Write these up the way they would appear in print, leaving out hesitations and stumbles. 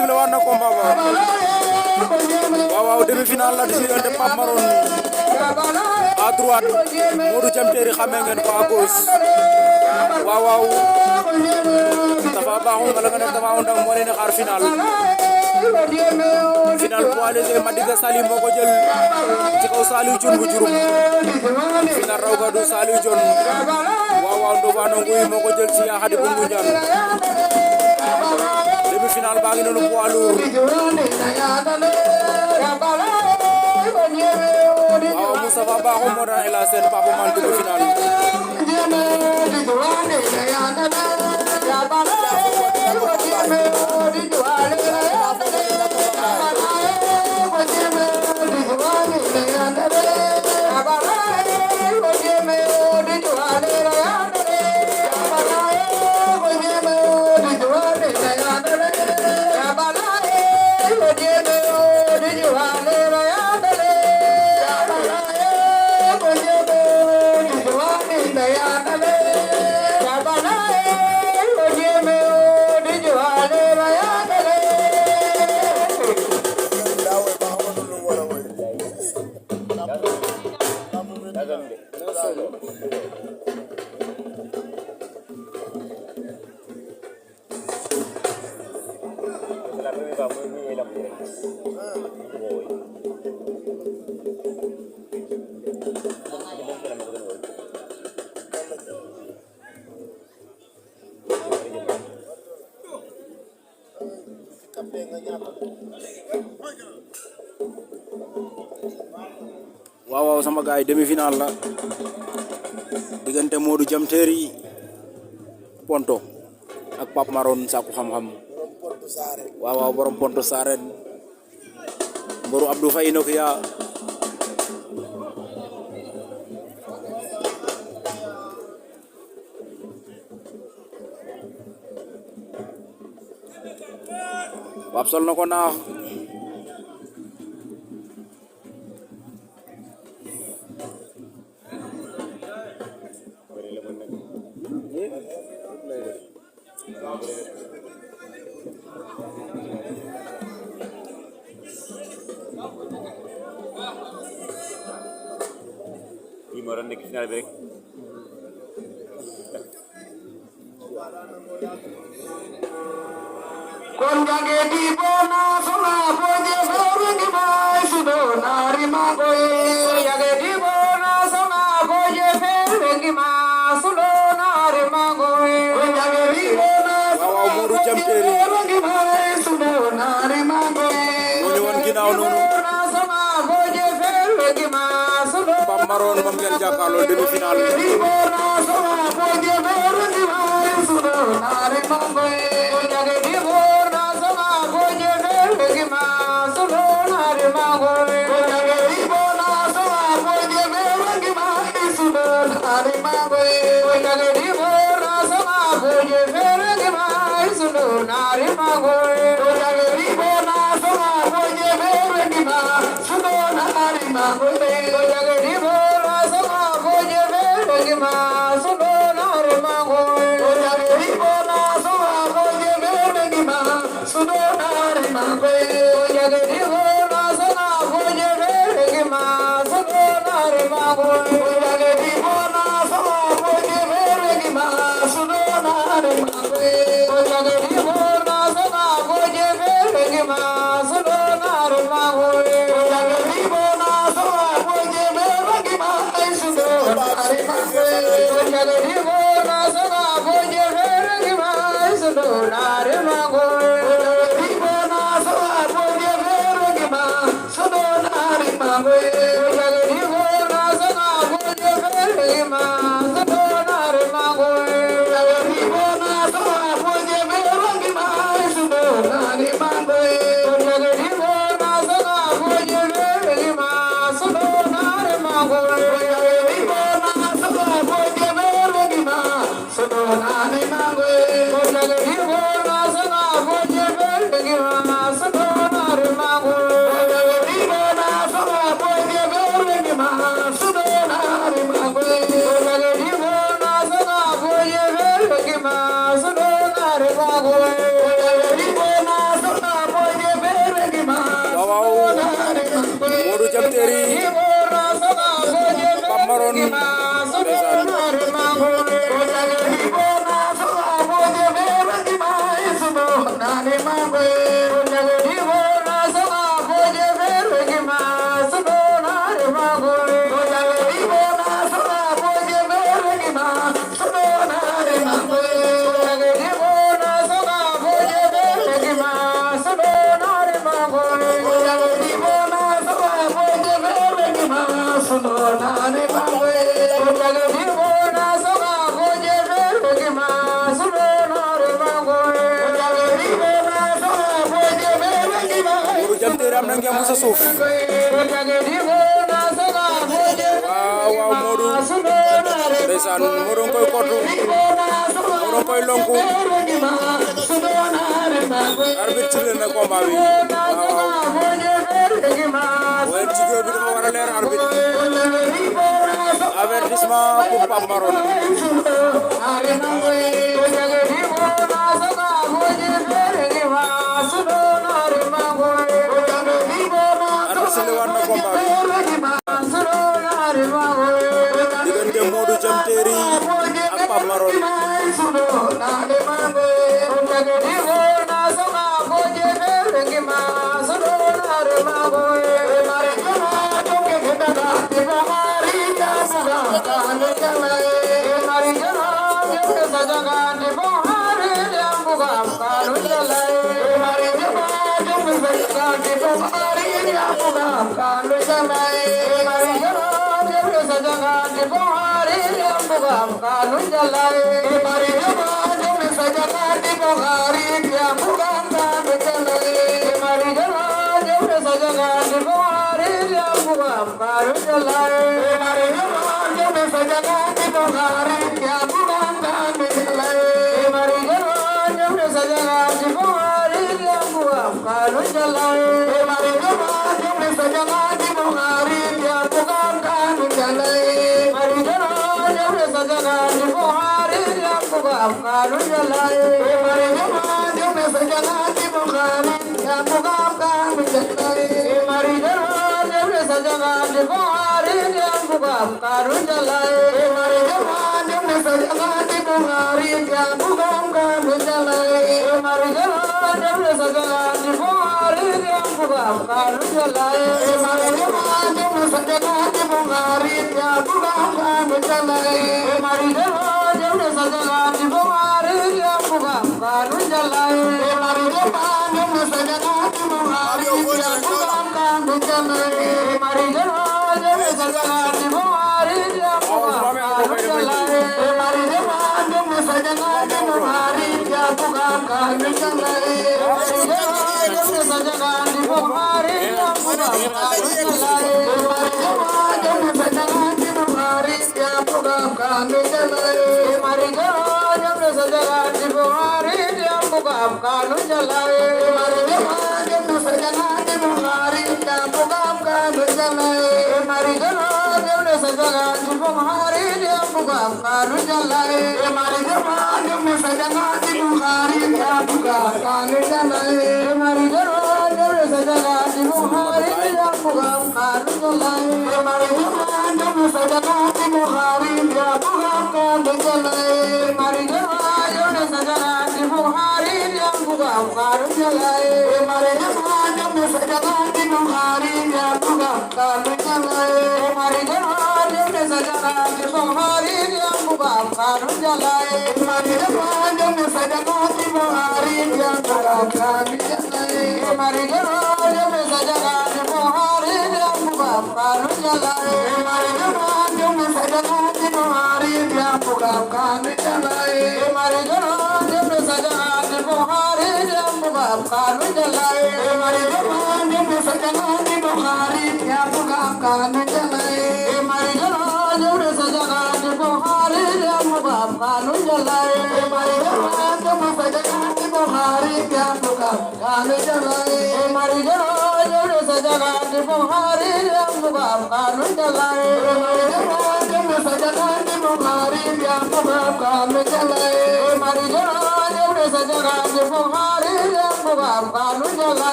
sifflé waat na combat ba waaw waaw demi-finale la diggante Pape Maron à droite Modou Jam Terry xamee ngeen ko à gauche waaw waaw Tapha Bakhoum wala nga ne Tapha Ondang moo leen di xaar final poids léger Madiga Saly moo ko jël ci kaw Saliou Thioune bu Diouroup final raw gadu Saliou Thioune waaw waaw Ndofane Nguy moo ko jël ci Ya Khady bu Ngoundiane demi-final baa ngi noonu poids lourd waaw Moustapha Bakhoum moo daan Ela Sène Papa Man demi-final waaw waaw sama gaay demi-finale la diggante Modou Jam Terry Ponto ak Pape Maron Sakku xam-xam waaw waaw borom Ponto Sarène mboru Abdou Faye Nokia Pape sol na ko naax kii moo doon nekk final bi rek kon jange di bona sona boje ferengi mai sudo nari magoye jange di bona sona boje ferengi ma sudo nari magoye jange di bona waaw Modou Jam Terry ferengi mai sudo nari magoye moo ñu woon ginnaaw noonu sona boje ferengi ma sudo Pape Maron moom ngeen jàkkaarloo demi-finale di bona sona boje ferengi mai sudo nari magoye jange di bona sona boje ferengi ma sudo nari magoye jange di bona sona boje ferengi ma sudo nari magoye jange di bona sona boje ferengi ma sudo nari magoye jange di bona sona boje ferengi ma sudo nari magoye jange di bona sona boje ferengi ma sudo nari magoye jange di bona sona boje ferengi ma sudo nari magoye jange di bona sona boje ferengi ma sudo nari magoye jange di bona sona boje ferengi ma sudo nari magoye jange di bona sona boje ferengi ma sudo nari magoye jange di bona sona boje ferengi ma sudo nari magoye jange di bona sona boje ferengi ma sudo nari magoye jange di bona sona boje ferengi ma sudo nari magoye jange di bona sona boje ferengi ma sudo nari magoye jange di bona sona boje ferengi ma sudo nari magoye jange di bona sona boje ferengi ma sudo nari magoye jange di bona sona boje ferengi ma sudo nari magoye jange di bona sona boje ferengi ma sudo nari magoye jange di bona sona boje ferengi Jam Terry am na ngeen musa suuf waaw Modou ndeysaan Modou koy kotu Modou koy lonku arbitre ci na combat bi waaw way ci góor bi dafa war a leer arbitre avertissement pour Pape Maron diggante Modou Jam Terry ak Pape Maron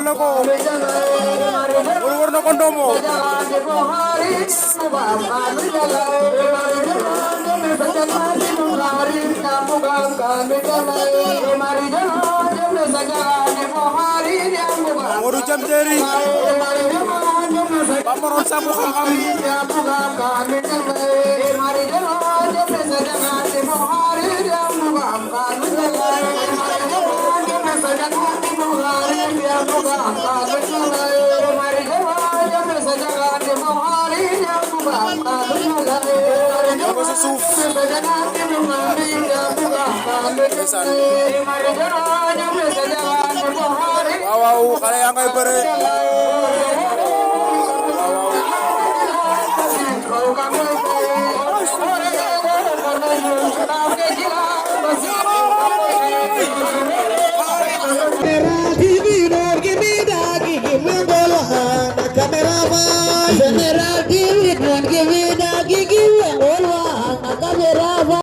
na ko Modou war na ko ndombo Modou Jam Teeri Pape Maron Sambu xam-xam ko sa suuf waaw waaw xale yaa ngay bëre